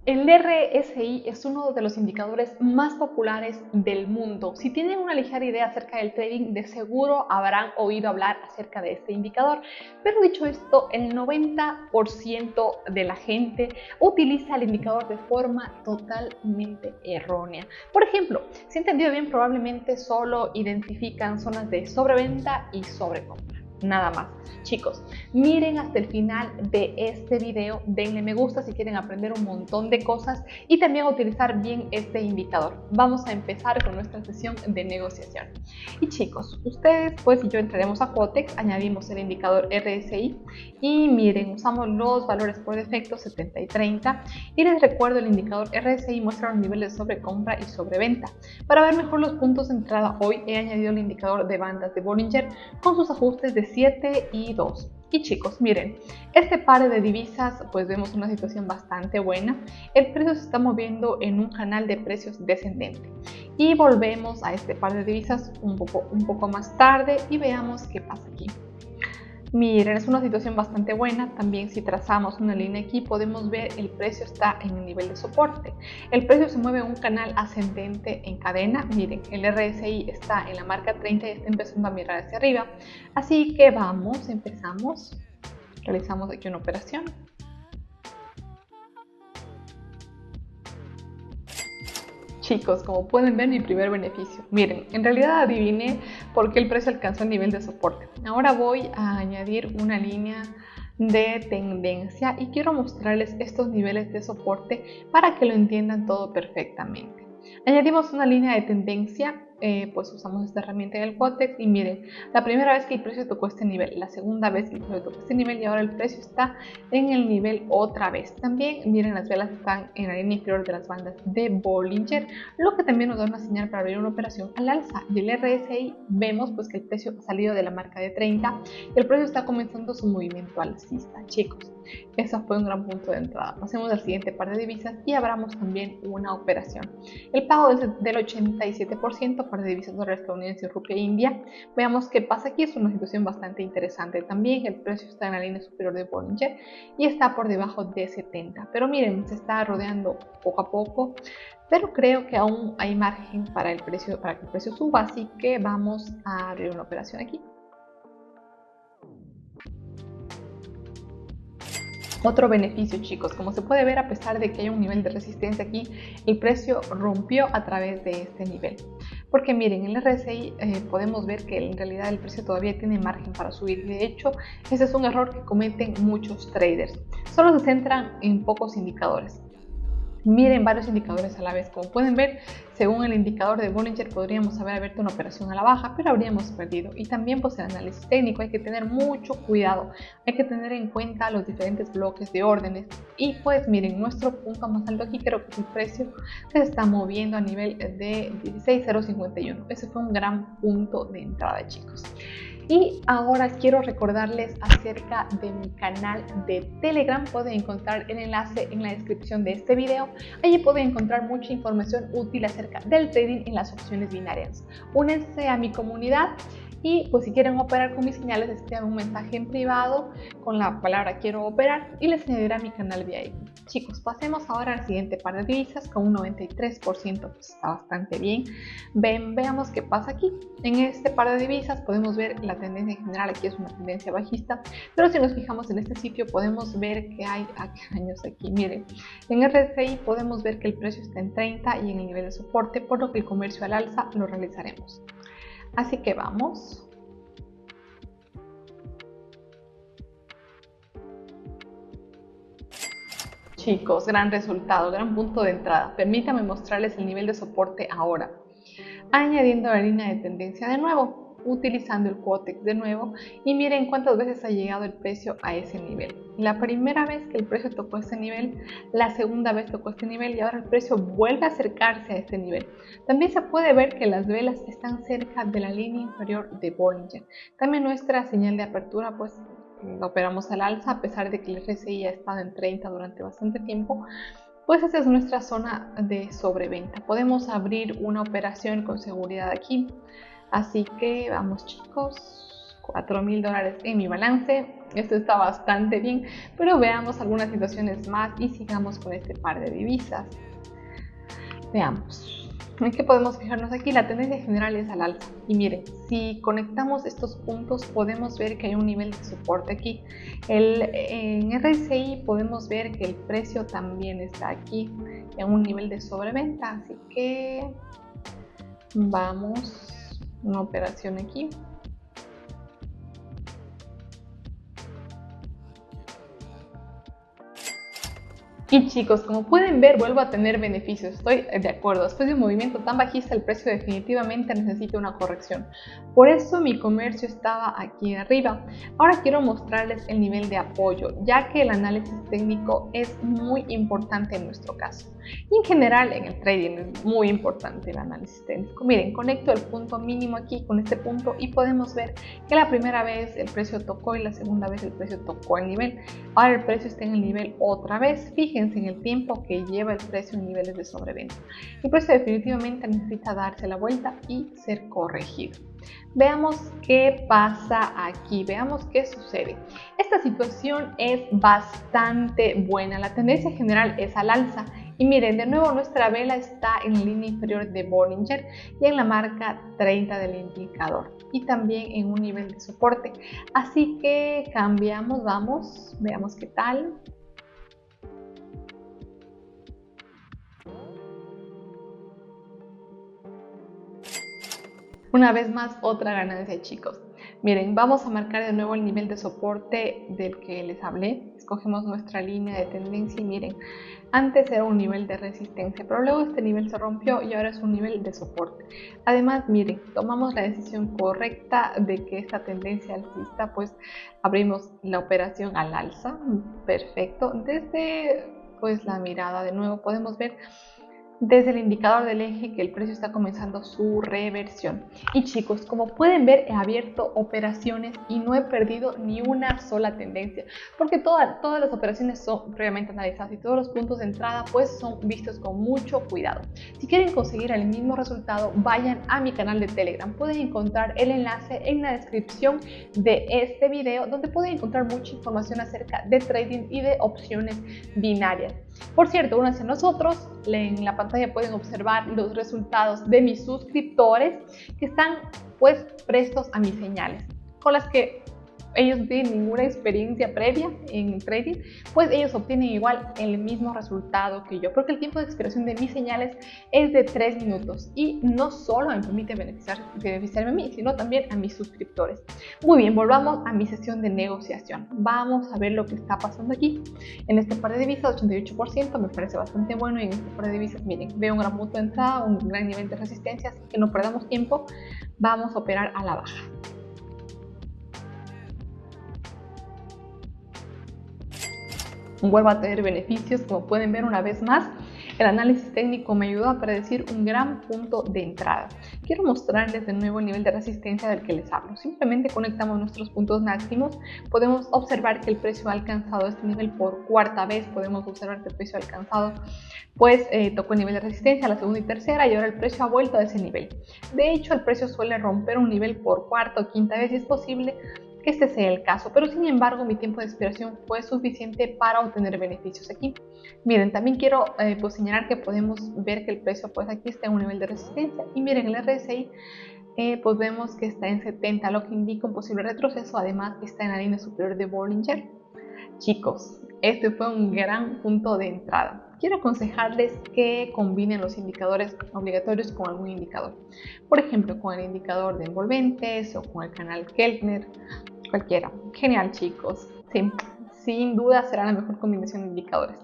El RSI es uno de los indicadores más populares del mundo. Si tienen una ligera idea acerca del trading, de seguro habrán oído hablar acerca de este indicador. Pero dicho esto, el 90% de la gente utiliza el indicador de forma totalmente errónea. Por ejemplo, si he entendido bien, probablemente solo identifican zonas de sobreventa y sobrecompra. Nada más. Chicos, miren hasta el final de este video, denle me gusta si quieren aprender un montón de cosas y también utilizar bien este indicador. Vamos a empezar con nuestra sesión de negociación. Y chicos, ustedes pues y yo entraremos a Quotex, añadimos el indicador RSI y miren, usamos los valores por defecto 70 y 30 y les recuerdo el indicador RSI muestra los niveles de sobrecompra y sobreventa. Para ver mejor los puntos de entrada hoy he añadido el indicador de bandas de Bollinger con sus ajustes de 7 y 2. Y chicos, miren, este par de divisas pues vemos una situación bastante buena. El precio se está moviendo en un canal de precios descendente. Y volvemos a este par de divisas un poco más tarde y veamos qué pasa aquí. Miren, es una situación bastante buena. También si trazamos una línea aquí podemos ver el precio está en el nivel de soporte. El precio se mueve en un canal ascendente en cadena. Miren, el RSI está en la marca 30 y está empezando a mirar hacia arriba. Así que vamos, empezamos. Realizamos aquí una operación. Chicos, como pueden ver, mi primer beneficio. Miren, en realidad adiviné por qué el precio alcanzó el nivel de soporte. Ahora voy a añadir una línea de tendencia y quiero mostrarles estos niveles de soporte para que lo entiendan todo perfectamente. Añadimos una línea de tendencia, pues usamos esta herramienta en el Quotex y miren, la primera vez que el precio tocó este nivel, la segunda vez que el precio tocó este nivel y ahora el precio está en el nivel otra vez. También miren, las velas están en la línea inferior de las bandas de Bollinger, lo que también nos da una señal para abrir una operación al alza. Y el RSI vemos pues que el precio ha salido de la marca de 30 y el precio está comenzando su movimiento alcista, chicos. Eso fue un gran punto de entrada. Pasemos al siguiente par de divisas y abramos también una operación. El pago es del 87% para divisas dólar estadounidense y rupia india. Veamos qué pasa aquí. Es una situación bastante interesante. También el precio está en la línea superior de Bollinger y está por debajo de 70. Pero miren, se está rodeando poco a poco. Pero creo que aún hay margen para que el precio suba. Así que vamos a abrir una operación aquí. Otro beneficio, chicos, como se puede ver, a pesar de que hay un nivel de resistencia aquí, el precio rompió a través de este nivel. Porque miren, en el RSI podemos ver que en realidad el precio todavía tiene margen para subir. De hecho, ese es un error que cometen muchos traders. Solo se centran en pocos indicadores. Miren varios indicadores a la vez. Como pueden ver, según el indicador de Bollinger podríamos haber abierto una operación a la baja, pero habríamos perdido. Y también pues el análisis técnico, hay que tener mucho cuidado, hay que tener en cuenta los diferentes bloques de órdenes. Y pues miren, nuestro punto más alto aquí creo que es el precio que se está moviendo a nivel de 16.051. Ese fue un gran punto de entrada, chicos. Y ahora quiero recordarles acerca de mi canal de Telegram. Pueden encontrar el enlace en la descripción de este video. Allí pueden encontrar mucha información útil acerca del trading en las opciones binarias. Únanse a mi comunidad y pues si quieren operar con mis señales, escriban un mensaje en privado con la palabra quiero operar y les añadirá a mi canal VIP. Chicos, pasemos ahora al siguiente par de divisas con un 93%, pues está bastante bien. Veamos qué pasa aquí. En este par de divisas podemos ver la tendencia en general, aquí es una tendencia bajista, pero si nos fijamos en este sitio podemos ver que hay años aquí. Miren, en RSI podemos ver que el precio está en 30 y en el nivel de soporte, por lo que el comercio al alza lo realizaremos. Así que vamos. Chicos, gran resultado, gran punto de entrada. Permítanme mostrarles el nivel de soporte ahora. Añadiendo la línea de tendencia de nuevo, utilizando el Quotex de nuevo y miren cuántas veces ha llegado el precio a ese nivel. La primera vez que el precio tocó este nivel, la segunda vez tocó este nivel y ahora el precio vuelve a acercarse a este nivel. También se puede ver que las velas están cerca de la línea inferior de Bollinger. También nuestra señal de apertura pues la operamos al alza a pesar de que el RSI ha estado en 30 durante bastante tiempo. Pues esa es nuestra zona de sobreventa. Podemos abrir una operación con seguridad aquí. Así que vamos, chicos. $4,000 en mi balance. Esto está bastante bien, pero veamos algunas situaciones más y sigamos con este par de divisas. Veamos. ¿En qué podemos fijarnos aquí? La tendencia general es al alza. Y miren, si conectamos estos puntos podemos ver que hay un nivel de soporte aquí. En RSI podemos ver que el precio también está aquí en un nivel de sobreventa. Así que vamos, una operación aquí. Y chicos, como pueden ver, vuelvo a tener beneficios, estoy de acuerdo. Después de un movimiento tan bajista, el precio definitivamente necesita una corrección. Por eso mi comercio estaba aquí arriba. Ahora quiero mostrarles el nivel de apoyo, ya que el análisis técnico es muy importante en nuestro caso. Y en general en el trading es muy importante el análisis técnico. Miren, conecto el punto mínimo aquí con este punto y podemos ver que la primera vez el precio tocó y la segunda vez el precio tocó el nivel. Ahora el precio está en el nivel otra vez. Fíjense en el tiempo que lleva el precio en niveles de sobreventa. El precio definitivamente necesita darse la vuelta y ser corregido. Veamos qué pasa aquí, veamos qué sucede. Esta situación es bastante buena, la tendencia general es al alza. Y miren, de nuevo nuestra vela está en la línea inferior de Bollinger y en la marca 30 del indicador y también en un nivel de soporte. Así que cambiamos, vamos, veamos qué tal. Una vez más, otra ganancia, chicos. Miren, vamos a marcar de nuevo el nivel de soporte del que les hablé. Escogemos nuestra línea de tendencia y miren, antes era un nivel de resistencia, pero luego este nivel se rompió y ahora es un nivel de soporte. Además, miren, tomamos la decisión correcta de que esta tendencia alcista, pues abrimos la operación al alza. Perfecto. Desde pues la mirada de nuevo podemos ver desde el indicador del eje que el precio está comenzando su reversión. Y chicos, como pueden ver, he abierto operaciones y no he perdido ni una sola tendencia, porque todas las operaciones son previamente analizadas y todos los puntos de entrada pues son vistos con mucho cuidado. Si quieren conseguir el mismo resultado, vayan a mi canal de Telegram. Pueden encontrar el enlace en la descripción de este video, donde pueden encontrar mucha información acerca de trading y de opciones binarias. Por cierto, únanse a nosotros. En la pantalla pueden observar los resultados de mis suscriptores que están pues prestos a mis señales, con las que ellos no tienen ninguna experiencia previa en trading, pues ellos obtienen igual el mismo resultado que yo, porque el tiempo de expiración de mis señales es de 3 minutos y no solo me permite beneficiarme a mí, sino también a mis suscriptores. Muy bien, volvamos a mi sesión de negociación. Vamos a ver lo que está pasando aquí. En este par de divisas, 88% me parece bastante bueno, y en este par de divisas, miren, veo un gran punto de entrada, un gran nivel de resistencia, así que no perdamos tiempo, vamos a operar a la baja. Vuelvo a tener beneficios, como pueden ver una vez más. El análisis técnico me ayudó a predecir un gran punto de entrada. Quiero mostrarles de nuevo el nivel de resistencia del que les hablo. Simplemente conectamos nuestros puntos máximos. Podemos observar que el precio ha alcanzado este nivel por cuarta vez. Podemos observar que el precio ha alcanzado, pues tocó el nivel de resistencia la segunda y tercera, y ahora el precio ha vuelto a ese nivel. De hecho, el precio suele romper un nivel por cuarta o quinta vez y es posible que este sea el caso, pero sin embargo mi tiempo de expiración fue suficiente para obtener beneficios aquí. Miren, también quiero pues señalar que podemos ver que el precio pues aquí está en un nivel de resistencia, y miren el RSI pues vemos que está en 70, lo que indica un posible retroceso. Además está en la línea superior de Bollinger. Chicos, este fue un gran punto de entrada. Quiero aconsejarles que combinen los indicadores obligatorios con algún indicador. Por ejemplo, con el indicador de envolventes o con el canal Keltner, cualquiera. Genial, chicos. Sí, sin duda será la mejor combinación de indicadores.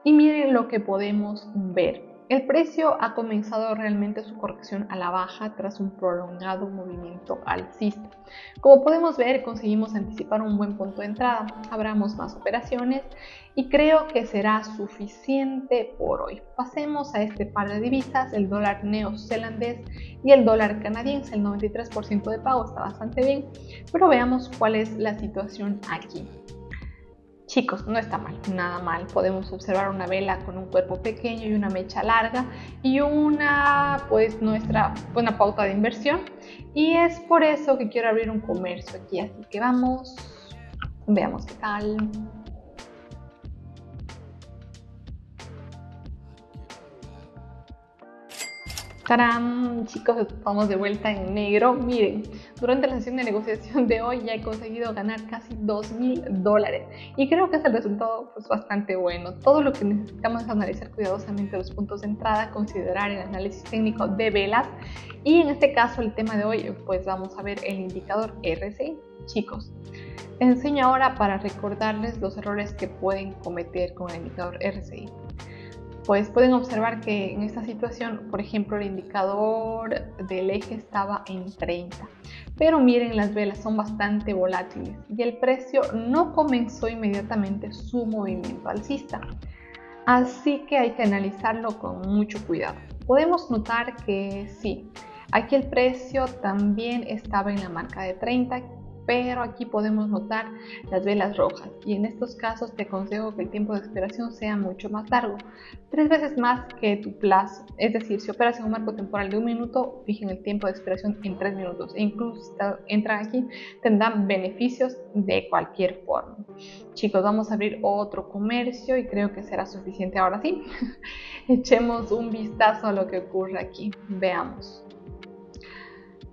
Y miren lo que podemos ver. El precio ha comenzado realmente su corrección a la baja tras un prolongado movimiento alcista. Como podemos ver, conseguimos anticipar un buen punto de entrada. Abramos más operaciones y creo que será suficiente por hoy. Pasemos a este par de divisas, el dólar neozelandés y el dólar canadiense. El 93% de pago está bastante bien, pero veamos cuál es la situación aquí. Chicos, no está mal, nada mal. Podemos observar una vela con un cuerpo pequeño y una mecha larga y una pauta de inversión. Y es por eso que quiero abrir un comercio aquí. Así que vamos, veamos qué tal. ¡Tarán! Chicos, estamos de vuelta en negro. Miren, durante la sesión de negociación de hoy ya he conseguido ganar casi $2.000 y creo que es el resultado bastante bueno. Todo lo que necesitamos es analizar cuidadosamente los puntos de entrada, considerar el análisis técnico de velas y en este caso el tema de hoy pues vamos a ver el indicador RSI. Chicos, les enseño ahora para recordarles los errores que pueden cometer con el indicador RSI. Pues pueden observar que en esta situación, por ejemplo, el indicador del eje estaba en 30. Pero miren, las velas son bastante volátiles y el precio no comenzó inmediatamente su movimiento alcista. Así que hay que analizarlo con mucho cuidado. Podemos notar que sí, aquí el precio también estaba en la marca de 30, pero aquí podemos notar las velas rojas y en estos casos te aconsejo que el tiempo de expiración sea mucho más largo, 3 veces más que tu plazo. Es decir, si operas en un marco temporal de 1 minuto, fijen el tiempo de expiración en 3 minutos e incluso si entran aquí tendrán beneficios de cualquier forma. Chicos, vamos a abrir otro comercio y creo que será suficiente ahora sí. Echemos un vistazo a lo que ocurre aquí, veamos.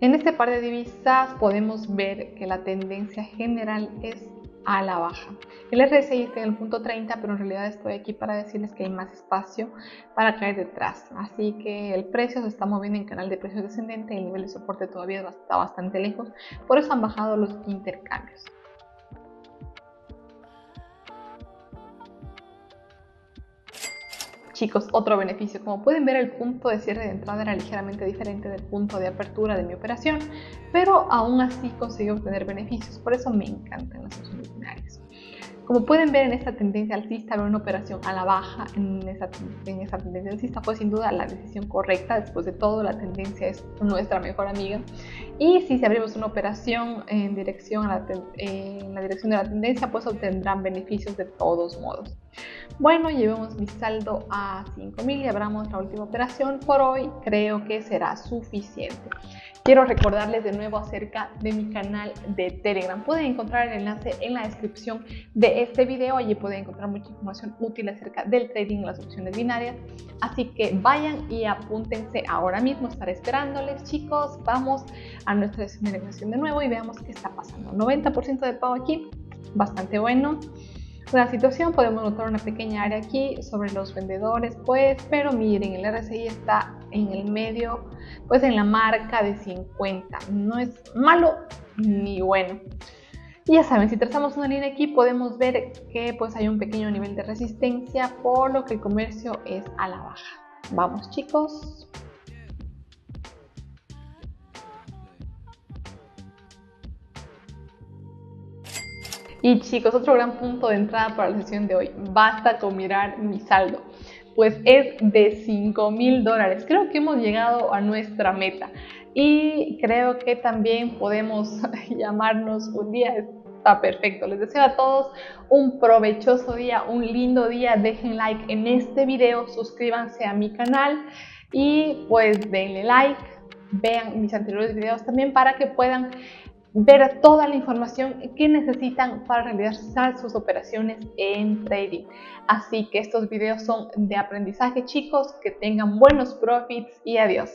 En este par de divisas podemos ver que la tendencia general es a la baja. El RSI está en el punto 30, pero en realidad estoy aquí para decirles que hay más espacio para caer detrás. Así que el precio se está moviendo en canal de precios descendente, el nivel de soporte todavía está bastante lejos, por eso han bajado los intercambios. Chicos, otro beneficio. Como pueden ver, el punto de cierre de entrada era ligeramente diferente del punto de apertura de mi operación, pero aún así conseguí obtener beneficios. Por eso me encantan las opciones binarias. Como pueden ver en esta tendencia alcista, ver una operación a la baja en esa tendencia alcista fue sin duda la decisión correcta. Después de todo, la tendencia es nuestra mejor amiga. Y si abrimos una operación en la dirección de la tendencia, pues obtendrán beneficios de todos modos. Bueno, llevemos mi saldo a 5.000 y abramos la última operación. Por hoy creo que será suficiente. Quiero recordarles de nuevo acerca de mi canal de Telegram. Pueden encontrar el enlace en la descripción de este video. Allí pueden encontrar mucha información útil acerca del trading en las opciones binarias. Así que vayan y apúntense ahora mismo. Estaré esperándoles, chicos. Vamos a nuestra sesión de negociación de nuevo y veamos qué está pasando. 90% de pago aquí, bastante bueno. La situación, podemos notar una pequeña área aquí sobre los vendedores, pero miren, el RSI está en el medio, pues en la marca de 50. No es malo ni bueno. Y ya saben, si trazamos una línea aquí podemos ver que pues hay un pequeño nivel de resistencia, por lo que el comercio es a la baja. Vamos, chicos. Y chicos, otro gran punto de entrada para la sesión de hoy. Basta con mirar mi saldo, pues es de $5.000. Creo que hemos llegado a nuestra meta y creo que también podemos llamarnos un día. Está perfecto. Les deseo a todos un provechoso día, un lindo día. Dejen like en este video, suscríbanse a mi canal y pues denle like. Vean mis anteriores videos también para que puedan ver toda la información que necesitan para realizar sus operaciones en trading. Así que estos videos son de aprendizaje, chicos. Que tengan buenos profits y adiós.